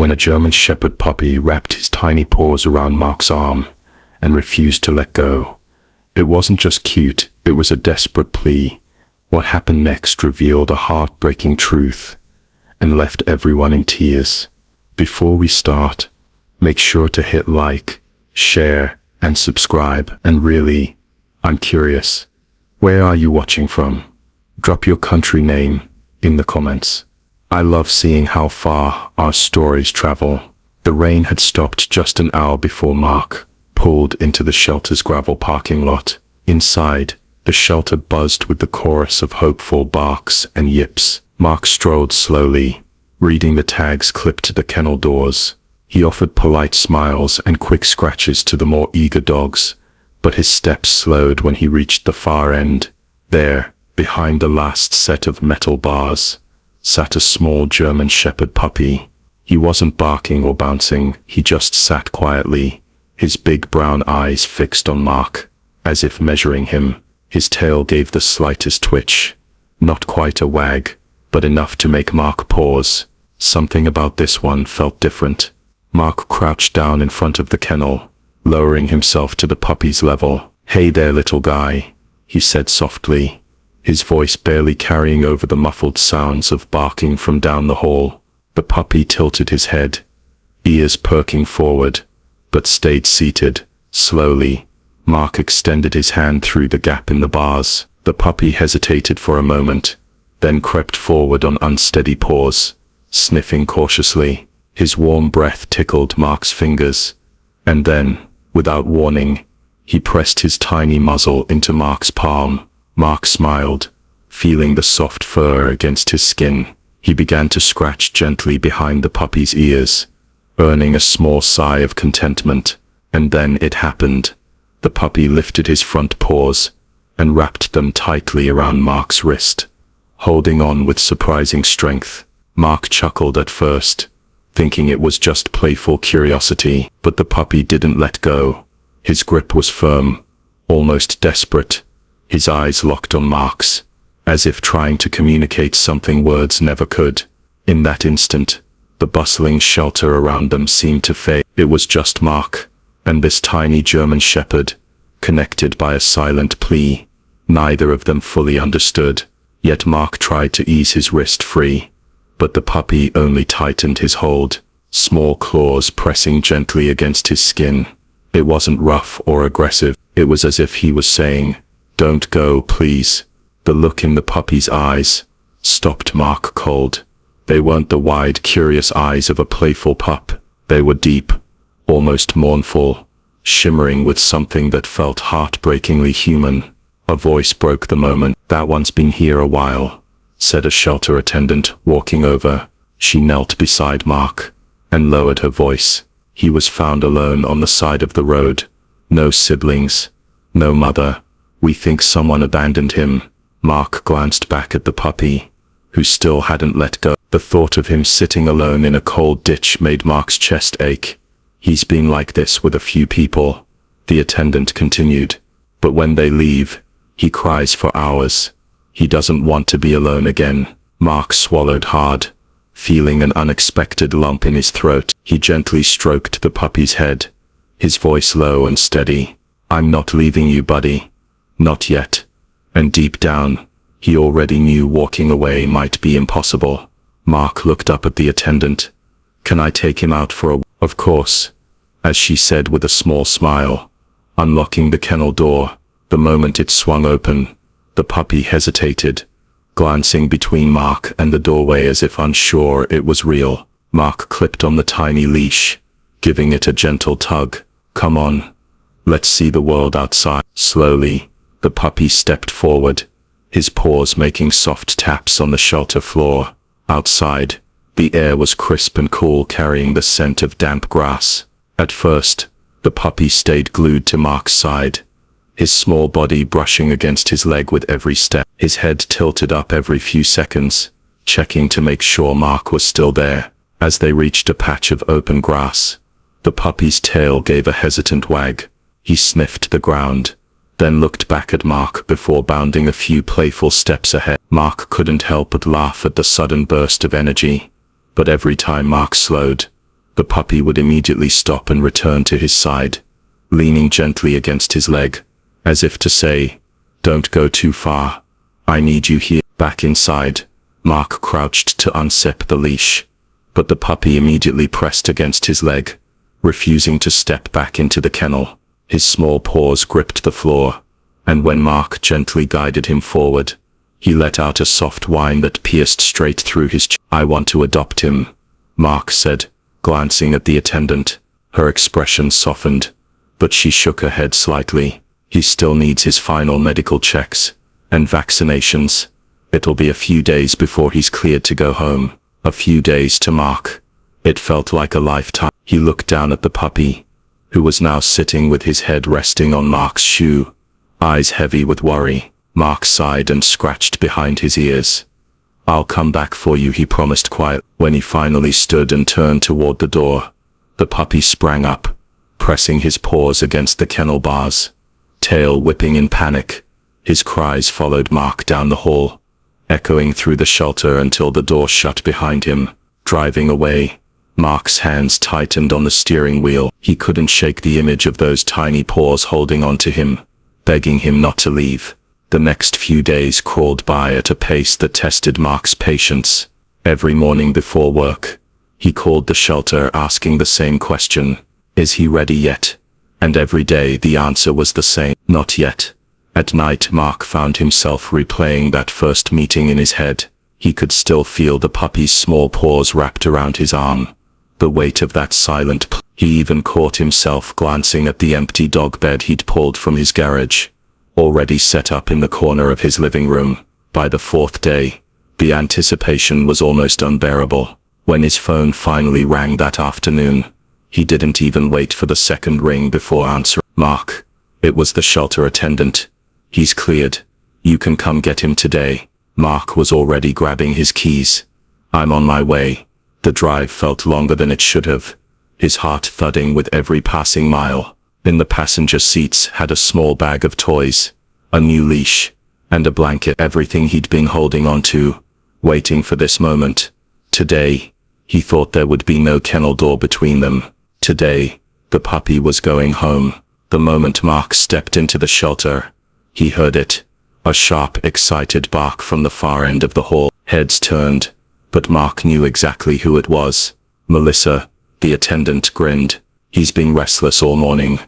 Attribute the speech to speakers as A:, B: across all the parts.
A: when a German Shepherd puppy wrapped his tiny paws around Mark's arm and refused to let go. It wasn't just cute, it was a desperate plea. What happened next revealed a heartbreaking truth and left everyone in tears. Before we start, make sure to hit like, share, and subscribe. And really, I'm curious, where are you watching from? Drop your country name in the comments. I love seeing how far our stories travel. The rain had stopped just an hour before Mark pulled into the shelter's gravel parking lot. Inside, the shelter buzzed with the chorus of hopeful barks and yips. Mark strolled slowly, reading the tags clipped to the kennel doors. He offered polite smiles and quick scratches to the more eager dogs, but his steps slowed when he reached the far end. There, behind the last set of metal bars, sat a small German Shepherd puppy. He wasn't barking or bouncing, he just sat quietly, his big brown eyes fixed on Mark, as if measuring him. His tail gave the slightest twitch, not quite a wag, but enough to make Mark pause. Something about this one felt different. Mark crouched down in front of the kennel, lowering himself to the puppy's level. "Hey there, little guy," he said softly, his voice barely carrying over the muffled sounds of barking from down the hall. The puppy tilted his head, ears perking forward, but stayed seated. Slowly, Mark extended his hand through the gap in the bars. The puppy hesitated for a moment, then crept forward on unsteady paws, sniffing cautiously. His warm breath tickled Mark's fingers, and then, without warning, he pressed his tiny muzzle into Mark's palm. Mark smiled, feeling the soft fur against his skin. He began to scratch gently behind the puppy's ears, earning a small sigh of contentment. And then it happened. The puppy lifted his front paws and wrapped them tightly around Mark's wrist, holding on with surprising strength. Mark chuckled at first, thinking it was just playful curiosity, but the puppy didn't let go. His grip was firm, almost desperate. His eyes locked on Mark's, as if trying to communicate something words never could. In that instant, the bustling shelter around them seemed to fade. It was just Mark and this tiny German Shepherd, connected by a silent plea. Neither of them fully understood, yet Mark tried to ease his wrist free, but the puppy only tightened his hold, small claws pressing gently against his skin. It wasn't rough or aggressive, it was as if he was saying, "Don't go, please." The look in the puppy's eyes stopped Mark cold. They weren't the wide, curious eyes of a playful pup. They were deep, almost mournful, shimmering with something that felt heartbreakingly human. A voice broke the moment. "That one's been here a while," said a shelter attendant, walking over. She knelt beside Mark and lowered her voice. He was found alone on the side of the road. No siblings, no mother. "We think someone abandoned him." Mark glanced back at the puppy, who still hadn't let go. The thought of him sitting alone in a cold ditch made Mark's chest ache. "He's been like this with a few people," the attendant continued. "But when they leave, he cries for hours. He doesn't want to be alone again." Mark swallowed hard, feeling an unexpected lump in his throat. He gently stroked the puppy's head, his voice low and steady. "I'm not leaving you, buddy. Not yet." And deep down, he already knew walking away might be impossible. Mark looked up at the attendant. "Can I take him out for a walk?" "Of course," as she said with a small smile, unlocking the kennel door. The moment it swung open, the puppy hesitated, glancing between Mark and the doorway as if unsure it was real. Mark clipped on the tiny leash, giving it a gentle tug. "Come on, let's see the world outside." Slowly, the puppy stepped forward, his paws making soft taps on the shelter floor. Outside, the air was crisp and cool, carrying the scent of damp grass. At first, the puppy stayed glued to Mark's side, his small body brushing against his leg with every step. His head tilted up every few seconds, checking to make sure Mark was still there. As they reached a patch of open grass, the puppy's tail gave a hesitant wag. He sniffed the ground, then looked back at Mark before bounding a few playful steps ahead. Mark couldn't help but laugh at the sudden burst of energy, but every time Mark slowed, the puppy would immediately stop and return to his side, leaning gently against his leg, as if to say, "Don't go too far. I need you here." Back inside, Mark crouched to unzip the leash, but the puppy immediately pressed against his leg, refusing to step back into the kennel. His small paws gripped the floor, and when Mark gently guided him forward, he let out a soft whine that pierced straight through his chest. "I want to adopt him," Mark said, glancing at the attendant. Her expression softened, but she shook her head slightly. "He still needs his final medical checks and vaccinations. It'll be a few days before he's cleared to go home." A few days to Mark. It felt like a lifetime. He looked down at the puppy, who was now sitting with his head resting on Mark's shoe, eyes heavy with worry. Mark sighed and scratched behind his ears. "I'll come back for you," he promised quietly. When he finally stood and turned toward the door, the puppy sprang up, pressing his paws against the kennel bars, tail whipping in panic. His cries followed Mark down the hall, echoing through the shelter until the door shut behind him. Driving away, Mark's hands tightened on the steering wheel. He couldn't shake the image of those tiny paws holding onto him, begging him not to leave. The next few days crawled by at a pace that tested Mark's patience. Every morning before work, he called the shelter asking the same question, "Is he ready yet?" And every day the answer was the same, "Not yet." At night, Mark found himself replaying that first meeting in his head. He could still feel the puppy's small paws wrapped around his arm, the weight of that silent He even caught himself glancing at the empty dog bed he'd pulled from his garage, already set up in the corner of his living room. By the fourth day, the anticipation was almost unbearable. When his phone finally rang that afternoon, he didn't even wait for the second ring before answering. "Mark," it was the shelter attendant. "He's cleared. You can come get him today." Mark was already grabbing his keys. "I'm on my way." The drive felt longer than it should have, his heart thudding with every passing mile. In the passenger seats had a small bag of toys, a new leash, and a blanket, everything he'd been holding on to, waiting for this moment. Today, he thought there would be no kennel door between them. Today, the puppy was going home. The moment Mark stepped into the shelter, he heard it, a sharp, excited bark from the far end of the hall. Heads turned, but Mark knew exactly who it was. "Melissa," the attendant grinned. "He's been restless all morning.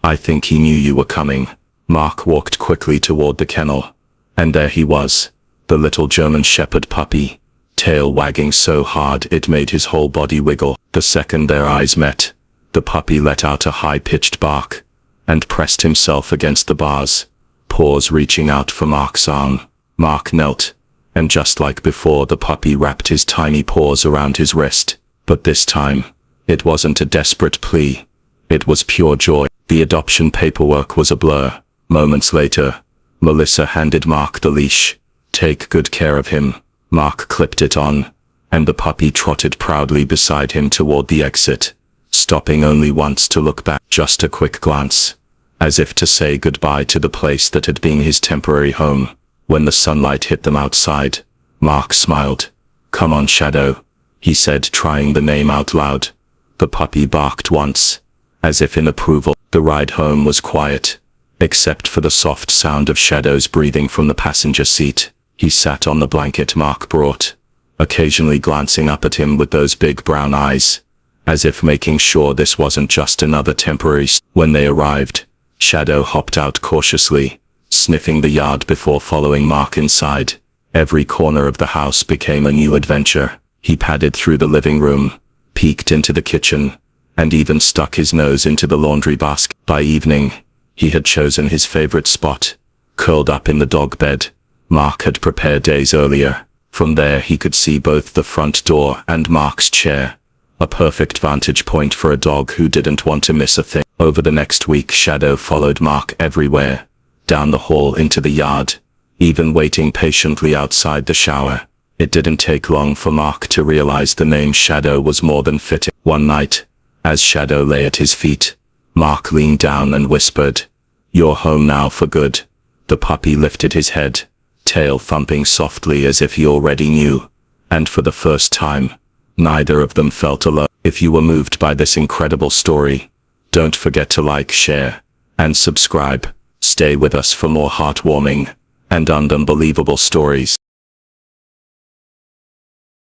A: I think he knew you were coming." Mark walked quickly toward the kennel, and there he was, the little German Shepherd puppy, tail wagging so hard it made his whole body wiggle. The second their eyes met, the puppy let out a high-pitched bark, and pressed himself against the bars, paws reaching out for Mark's arm. Mark knelt, and just like before, the puppy wrapped his tiny paws around his wrist. But this time, it wasn't a desperate plea. It was pure joy. The adoption paperwork was a blur. Moments later, Melissa handed Mark the leash. "Take good care of him." Mark clipped it on, and the puppy trotted proudly beside him toward the exit, stopping only once to look back, just a quick glance, as if to say goodbye to the place that had been his temporary home. When the sunlight hit them outside, Mark smiled. "Come on, Shadow," he said, trying the name out loud. The puppy barked once, as if in approval. The ride home was quiet, except for the soft sound of Shadow's breathing from the passenger seat. He sat on the blanket Mark brought, occasionally glancing up at him with those big brown eyes, as if making sure this wasn't just another temporary. When they arrived, Shadow hopped out cautiously, sniffing the yard before following Mark inside. Every corner of the house became a new adventure. He padded through the living room, peeked into the kitchen, and even stuck his nose into the laundry basket. By evening, he had chosen his favorite spot, curled up in the dog bed Mark had prepared days earlier. From there he could see both the front door and Mark's chair, a perfect vantage point for a dog who didn't want to miss a thing. Over the next week, Shadow followed Mark everywhere, down the hall into the yard, even waiting patiently outside the shower. It didn't take long for Mark to realize the name Shadow was more than fitting. One night, as Shadow lay at his feet, Mark leaned down and whispered, "You're home now for good." The puppy lifted his head, tail thumping softly as if he already knew, and for the first time, Neither of them felt alone. If you were moved by this incredible story, don't forget to like, share, and subscribe. Stay with us for more heartwarming and unbelievable stories.